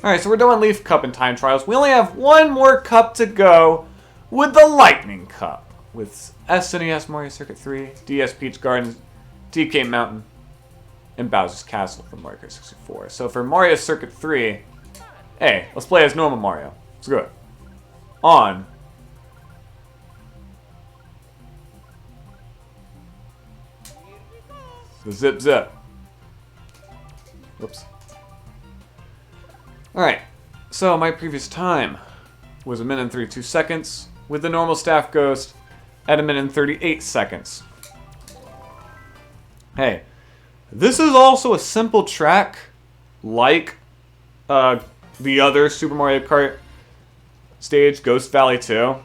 Alright, so we're doing Leaf Cup and Time Trials. We only have one more cup to go with the Lightning Cup. With SNES Mario Circuit 3, DS Peach Gardens, DK Mountain, and Bowser's Castle for Mario Kart 64. So for Mario Circuit 3, hey, let's play as normal Mario. Let's go. On. The Zip Zip. Whoops. Alright, so my previous time was 1 minute and 32 seconds, with the normal staff ghost at 1 minute and 38 seconds. Hey, this is also a simple track, like the other Super Mario Kart stage, Ghost Valley 2.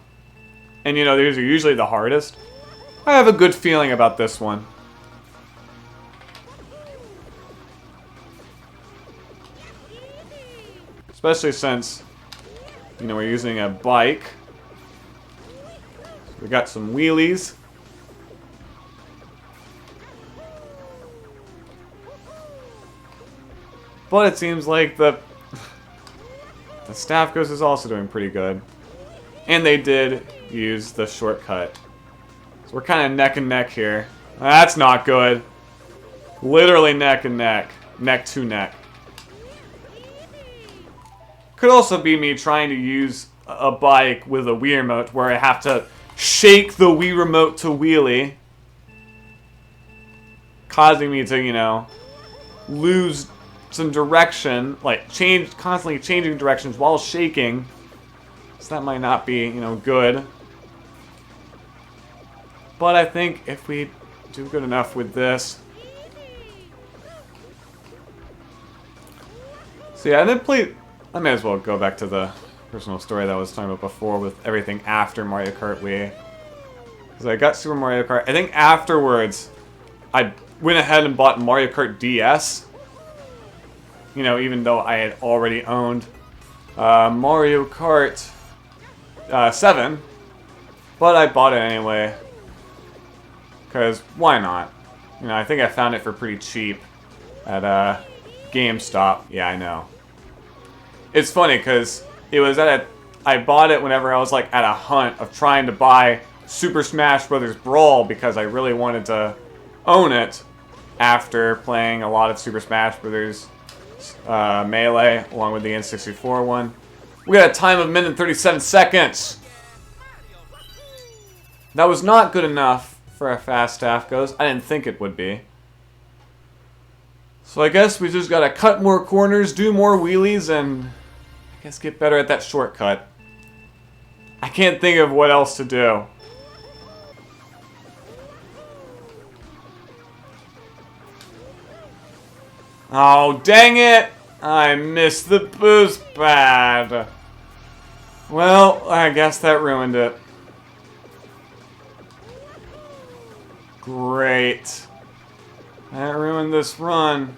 And you know, these are usually the hardest. I have a good feeling about this one. Especially since, you know, we're using a bike. We got some wheelies. But it seems like the staff ghost is also doing pretty good. And they did use the shortcut. So we're kind of neck and neck here. That's not good. Literally neck and neck. Neck to neck. Could also be me trying to use a bike with a Wii remote where I have to shake the Wii remote to wheelie. Causing me to, you know, lose some direction, like constantly changing directions while shaking. So that might not be, you know, good. But I think if we do good enough with this. So yeah, I may as well go back to the personal story that I was talking about before with everything after Mario Kart Wii. Because I got Super Mario Kart. I think afterwards, I went ahead and bought Mario Kart DS. You know, even though I had already owned Mario Kart 7. But I bought it anyway. Because why not? You know, I think I found it for pretty cheap at GameStop. Yeah, I know. It's funny because it was I bought it whenever I was like at a hunt of trying to buy Super Smash Bros. Brawl because I really wanted to own it after playing a lot of Super Smash Bros. Melee along with the N64 one. We got a time of 1 minute and 37 seconds. That was not good enough for a fast staff ghost. I didn't think it would be. So I guess we just gotta cut more corners, do more wheelies, and I guess get better at that shortcut. I can't think of what else to do. Oh, dang it! I missed the boost pad. Well, I guess that ruined it. Great. That ruined this run.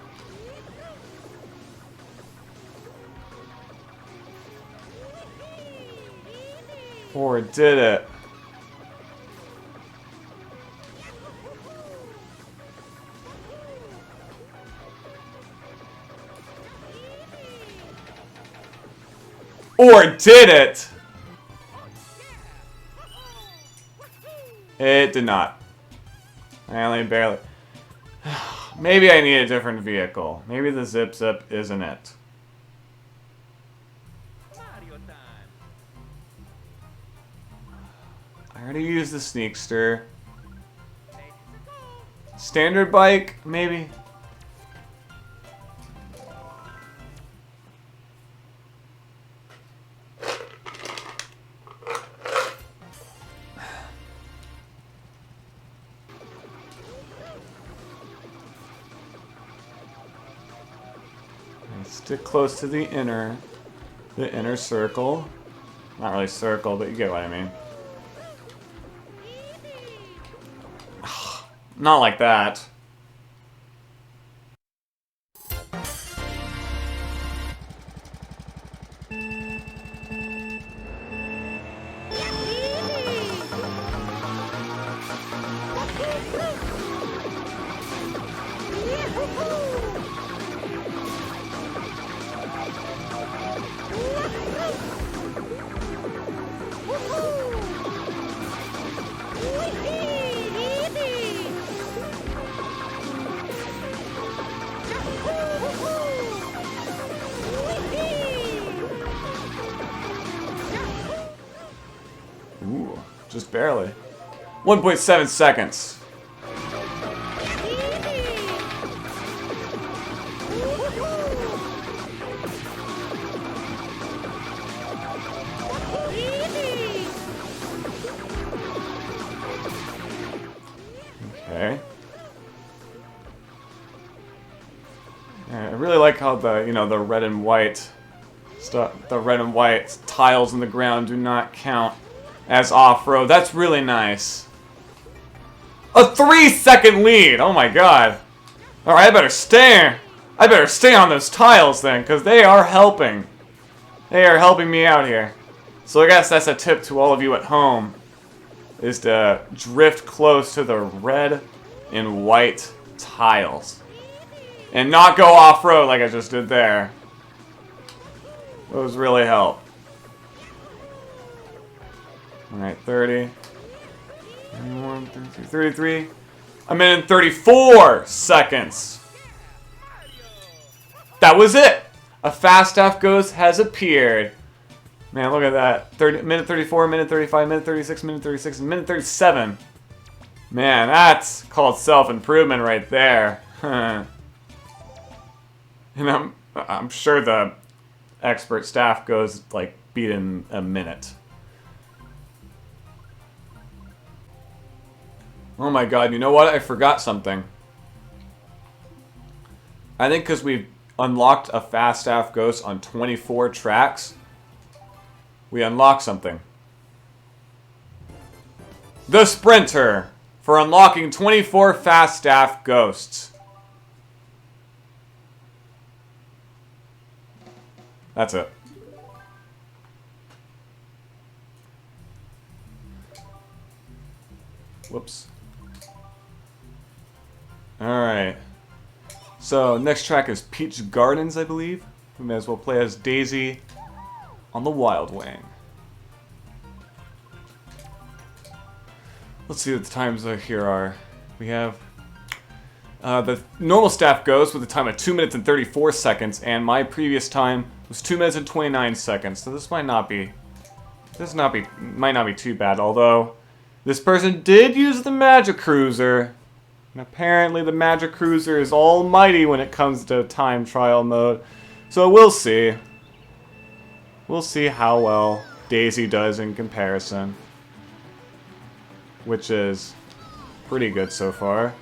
Or did it? Or did it? It did not. I only barely... Maybe I need a different vehicle. Maybe the Zip Zip isn't it. I already used the Sneakster. Standard bike, maybe? Stick close to the inner circle. Not really circle, but you get what I mean. Not like that. Just barely. 1.7 seconds. Okay. I really like how the, the red and white stuff, the red and white tiles in the ground do not count as off-road. That's really nice. A 3-second lead! Oh my god. Alright, I better stay on those tiles then, because they are helping. They are helping me out here. So I guess that's a tip to all of you at home, is to drift close to the red and white tiles. And not go off-road like I just did there. Those really help. Alright, 30. 31, 32, 33. A minute and 34 seconds. That was it! A fast half ghost has appeared. Man, look at that. Minute 34, minute 35, minute 36, minute 36, and minute 37. Man, that's called self-improvement right there. And I'm sure the expert staff goes, like, beat in a minute. Oh my god, you know what? I forgot something. I think because we've unlocked a fast staff ghost on 24 tracks, we unlock something. The Sprinter for unlocking 24 fast staff ghosts. That's it. Whoops. Alright. So, next track is Peach Gardens, I believe. We may as well play as Daisy on the Wild Wing. Let's see what the times here are. We have the normal staff goes with a time of 2 minutes and 34 seconds, and my previous time was 2 minutes and 29 seconds. So this might not be too bad. Although this person did use the Magic Cruiser, and apparently the Magic Cruiser is almighty when it comes to time trial mode. So we'll see. We'll see how well Daisy does in comparison, which is pretty good so far.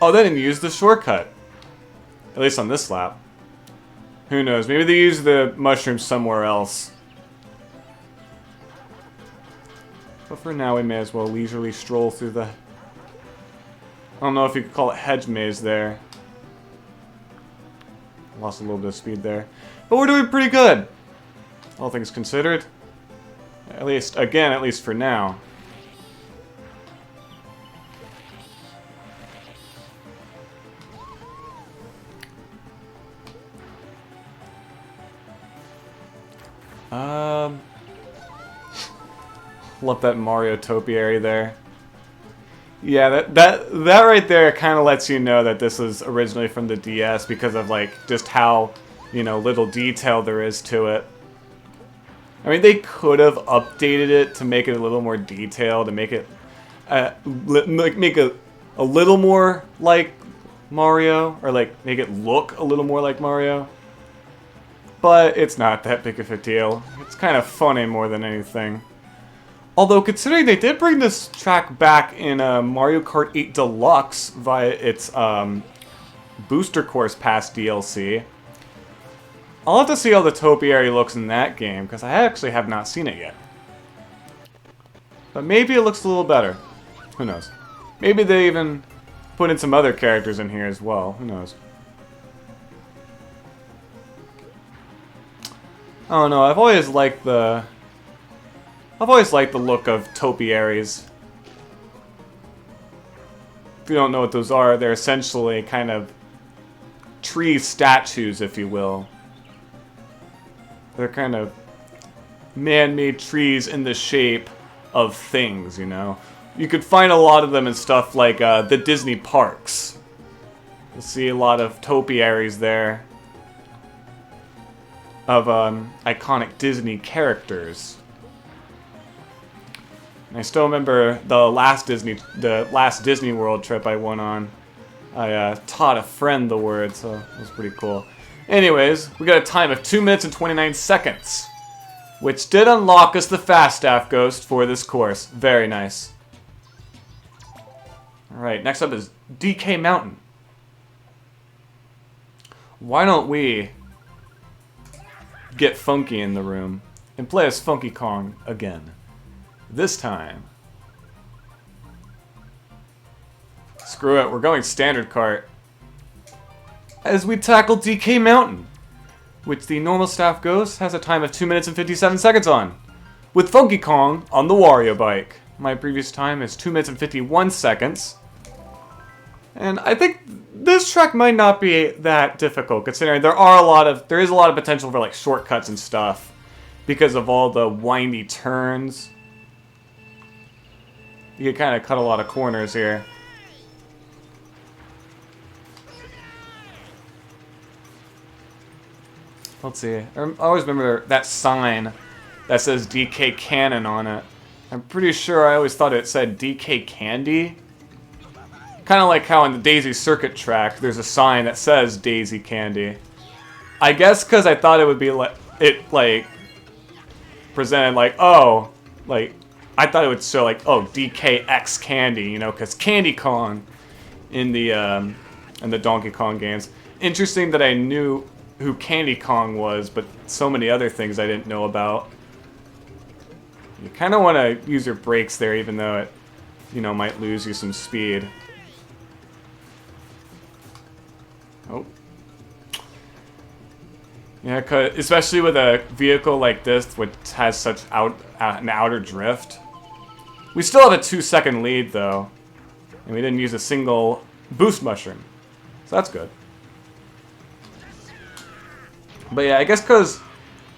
Oh, they didn't use the shortcut. At least on this lap. Who knows? Maybe they used the mushrooms somewhere else. But for now, we may as well leisurely stroll through the... I don't know if you could call it hedge maze there. Lost a little bit of speed there. But we're doing pretty good, all things considered. At least for now. Love that Mario topiary there. Yeah, that right there kind of lets you know that this was originally from the DS because of like just how, little detail there is to it. I mean, they could have updated it to make it a little more detailed, to make it make it a little more like Mario, or like make it look a little more like Mario. But it's not that big of a deal. It's kind of funny more than anything. Although, considering they did bring this track back in Mario Kart 8 Deluxe via its Booster Course Pass DLC, I'll have to see how the topiary looks in that game, because I actually have not seen it yet. But maybe it looks a little better. Who knows? Maybe they even put in some other characters in here as well. Who knows? I don't know. I've always liked the look of topiaries. If you don't know what those are, they're essentially kind of tree statues, if you will. They're kind of man-made trees in the shape of things, You could find a lot of them in stuff like the Disney parks. You'll see a lot of topiaries there. of iconic Disney characters. And I still remember the last Disney World trip I went on. I taught a friend the word, so it was pretty cool. Anyways, we got a time of 2 minutes and 29 seconds, which did unlock us the Fast Staff Ghost for this course. Very nice. Alright, next up is DK Mountain. Why don't we get funky in the room and play as Funky Kong again? This time. Screw it, we're going standard cart. As we tackle DK Mountain, which the normal staff ghost has a time of 2 minutes and 57 seconds on, with Funky Kong on the Wario bike. My previous time is 2 minutes and 51 seconds. And I think this track might not be that difficult, considering there is a lot of potential for like shortcuts and stuff because of all the windy turns. You can kind of cut a lot of corners here. Let's see. I always remember that sign that says DK Cannon on it. I'm pretty sure I always thought it said DK Candy. Kind of like how in the Daisy Circuit track, there's a sign that says Daisy Candy. I guess because I thought it would be like, presented like, oh, like, I thought it would show like, oh, DKX Candy, you know, because Candy Kong in the Donkey Kong games. Interesting that I knew who Candy Kong was, but so many other things I didn't know about. You kind of want to use your brakes there, even though it, you know, might lose you some speed. Oh. Yeah, especially with a vehicle like this, which has such an outer drift. We still have a 2-second lead, though. And we didn't use a single boost mushroom. So that's good. But yeah, I guess because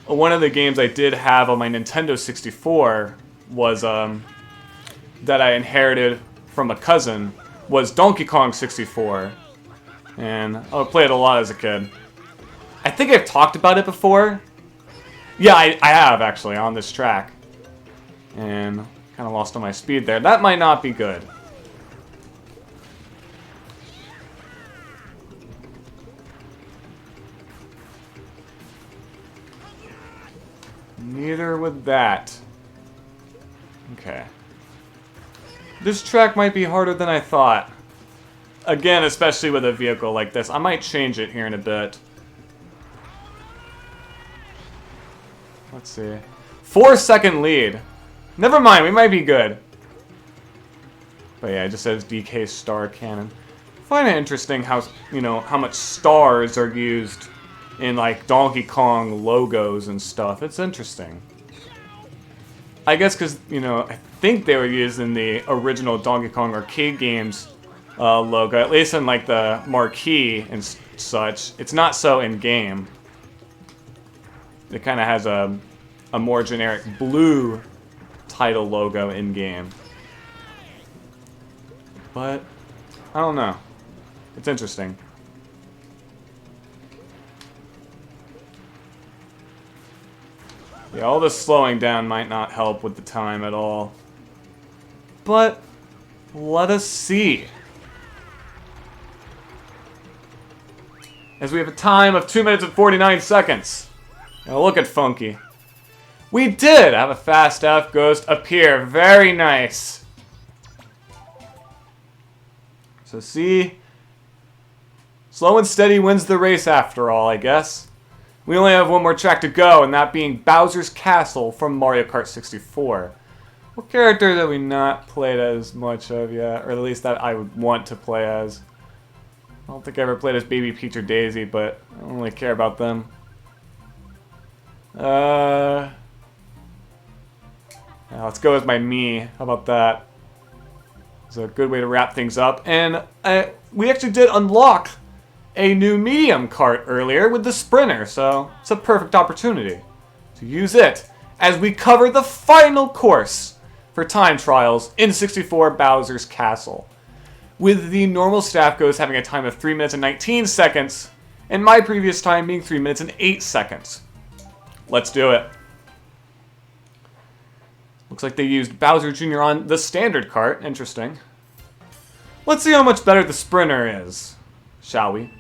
one of the games I did have on my Nintendo 64 was, that I inherited from a cousin, was Donkey Kong 64. And I played it a lot as a kid. I think I've talked about it before. Yeah, I have, actually, on this track. And kind of lost on my speed there. That might not be good. Neither with that. Okay. This track might be harder than I thought. Again, especially with a vehicle like this. I might change it here in a bit. Let's see. 4-second lead. Never mind, we might be good. But yeah, it just says DK Star Cannon. I find it interesting how, you know, how much stars are used in like Donkey Kong logos and stuff. It's interesting. I guess because, you know, I think they were used in the original Donkey Kong arcade games logo, at least in like the marquee and such. It's not so in game. It kind of has a more generic blue title logo in game. But I don't know. It's interesting. Yeah, all this slowing down might not help with the time at all. But let us see. As we have a time of 2 minutes and 49 seconds. Now look at Funky. We did have a Fast F Ghost appear. Very nice. So see, slow and steady wins the race after all, I guess. We only have one more track to go, and that being Bowser's Castle from Mario Kart 64. What character that we not played as much of yet, or at least that I would want to play as? I don't think I ever played as Baby Peach or Daisy, but I don't really care about them. Yeah, let's go with my Mii. How about that? It's a good way to wrap things up. And we actually did unlock a new medium cart earlier with the Sprinter, so it's a perfect opportunity to use it as we cover the final course for time trials in 64 Bowser's Castle, with the normal staff ghost having a time of 3 minutes and 19 seconds, and my previous time being 3 minutes and 8 seconds. Let's do it. Looks like they used Bowser Jr. on the standard cart. Interesting. Let's see how much better the sprinter is, shall we?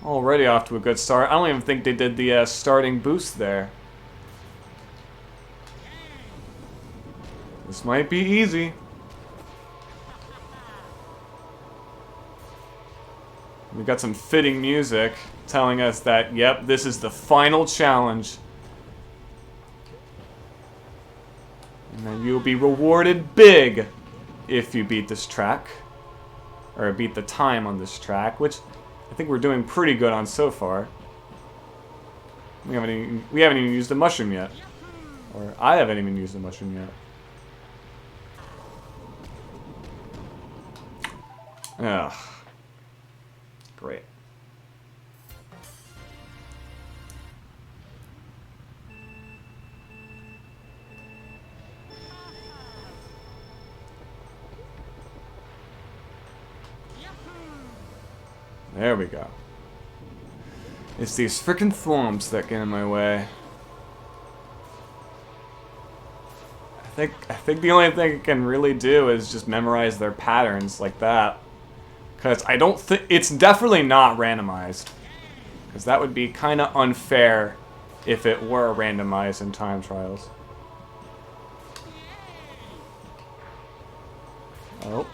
Already off to a good start. I don't even think they did the starting boost there. This might be easy. We got some fitting music telling us that, yep, this is the final challenge. And then you'll be rewarded big if you beat this track. Or beat the time on this track, which I think we're doing pretty good on so far. We haven't even used the mushroom yet. Or I haven't even used the mushroom yet. Ugh. Great. There we go. It's these frickin' thwomps that get in my way. I think the only thing I can really do is just memorize their patterns like that. Because I don't think... It's definitely not randomized. Because that would be kind of unfair if it were randomized in time trials. Oh.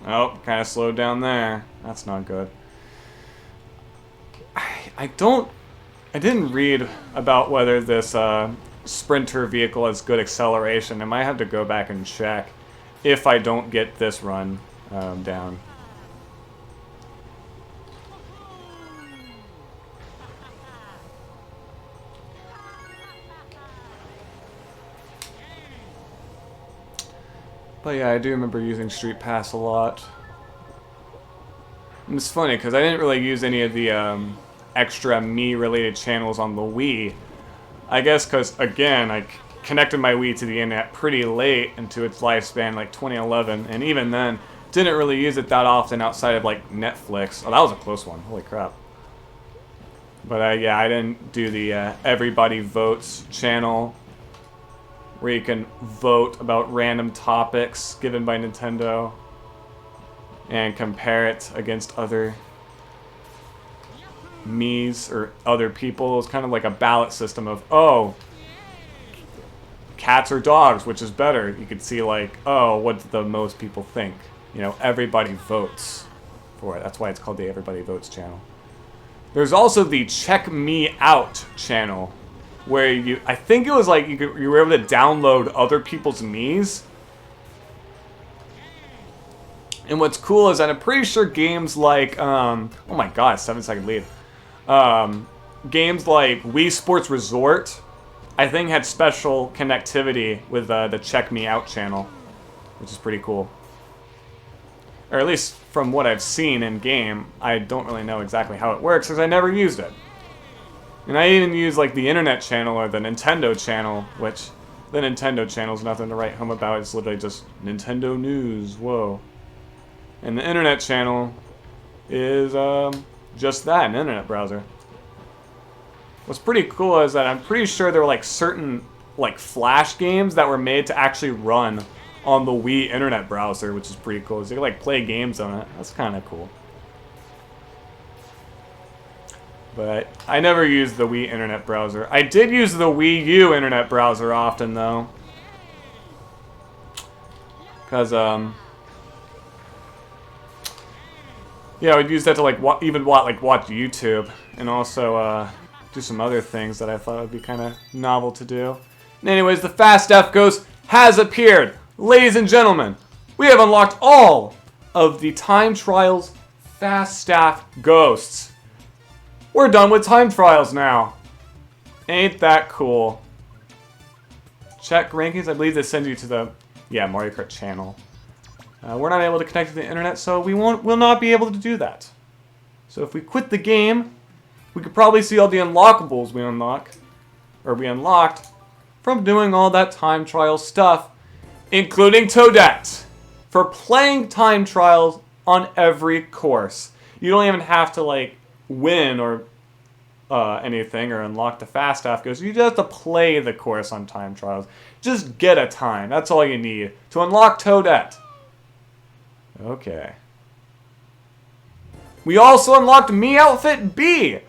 Oh, kind of slowed down there. That's not good. I didn't read about whether this sprinter vehicle has good acceleration. I might have to go back and check if I don't get this run down. But yeah, I do remember using Street Pass a lot. And it's funny, because I didn't really use any of the extra me-related channels on the Wii. I guess because, again, I connected my Wii to the internet pretty late into its lifespan, like 2011. And even then, didn't really use it that often outside of, like, Netflix. Oh, that was a close one. Holy crap. But, yeah, I didn't do the Everybody Votes channel, where you can vote about random topics given by Nintendo and compare it against other Mii's or other people. It's kind of like a ballot system of, oh, cats or dogs, which is better? You could see like, oh, what do the most people think? You know, everybody votes for it. That's why it's called the Everybody Votes channel. There's also the Check Me Out channel, where I think it was like you were able to download other people's Mii's. And what's cool is that I'm pretty sure games like, oh my god, 7-second lead. Games like Wii Sports Resort, I think had special connectivity with the Check Me Out channel, which is pretty cool. Or at least from what I've seen in game, I don't really know exactly how it works because I never used it. And I even use like the internet channel or the Nintendo channel, which the Nintendo channel is nothing to write home about. It's literally just Nintendo news. Whoa. And the internet channel is just that, an internet browser. What's pretty cool is that I'm pretty sure there were like certain like Flash games that were made to actually run on the Wii internet browser, which is pretty cool. So you can like play games on it. That's kind of cool. But I never used the Wii internet browser. I did use the Wii U internet browser often, though. Because, yeah, I would use that to, like, watch YouTube. And also, do some other things that I thought would be kind of novel to do. And anyways, the Fast F Ghost has appeared. Ladies and gentlemen, we have unlocked all of the Time Trials Fast Staff Ghosts. We're done with time trials now. Ain't that cool? Check rankings. I believe they send you to the Mario Kart channel. We're not able to connect to the internet, so we'll not be able to do that. So if we quit the game, we could probably see all the unlockables we unlocked from doing all that time trial stuff, including Toadette, for playing time trials on every course. You don't even have to like win or anything or unlock the fast half ghost. You just have to play the course on time trials. Just get a time. That's all you need to unlock Toadette. Okay. We also unlocked Me Outfit B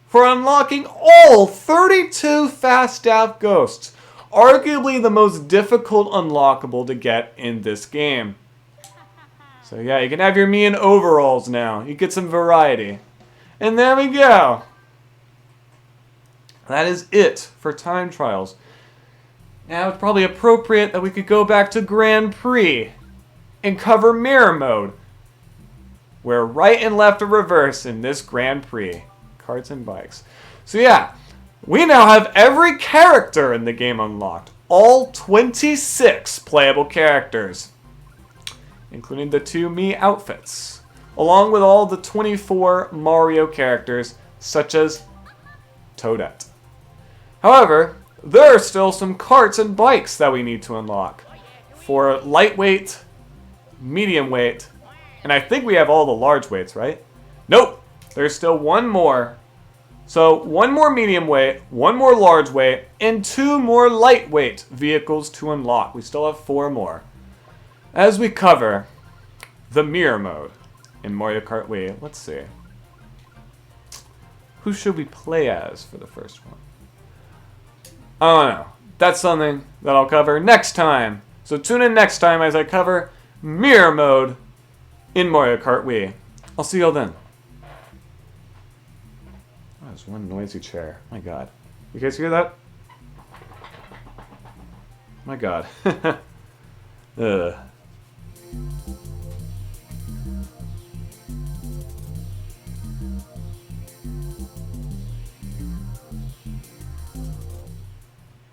for unlocking all 32 fast staff ghosts. Arguably the most difficult unlockable to get in this game. So yeah, you can have your me in overalls now. You get some variety. And there we go. That is it for time trials. Now it's probably appropriate that we could go back to Grand Prix and cover mirror mode, where right and left are reverse in this Grand Prix. Carts and bikes. So yeah, we now have every character in the game unlocked. All 26 playable characters, including the 2 me outfits, along with all the 24 Mario characters, such as Toadette. However, there are still some carts and bikes that we need to unlock for lightweight, medium weight, and I think we have all the large weights, right? Nope! There's still one more. So, one more medium weight, one more large weight, and 2 more lightweight vehicles to unlock. We still have 4 more. As we cover the mirror mode in Mario Kart Wii, let's see. Who should we play as for the first one? I don't know. That's something that I'll cover next time. So tune in next time as I cover mirror mode in Mario Kart Wii. I'll see y'all then. Oh, there's one noisy chair. My god. You guys hear that? My god. Ugh.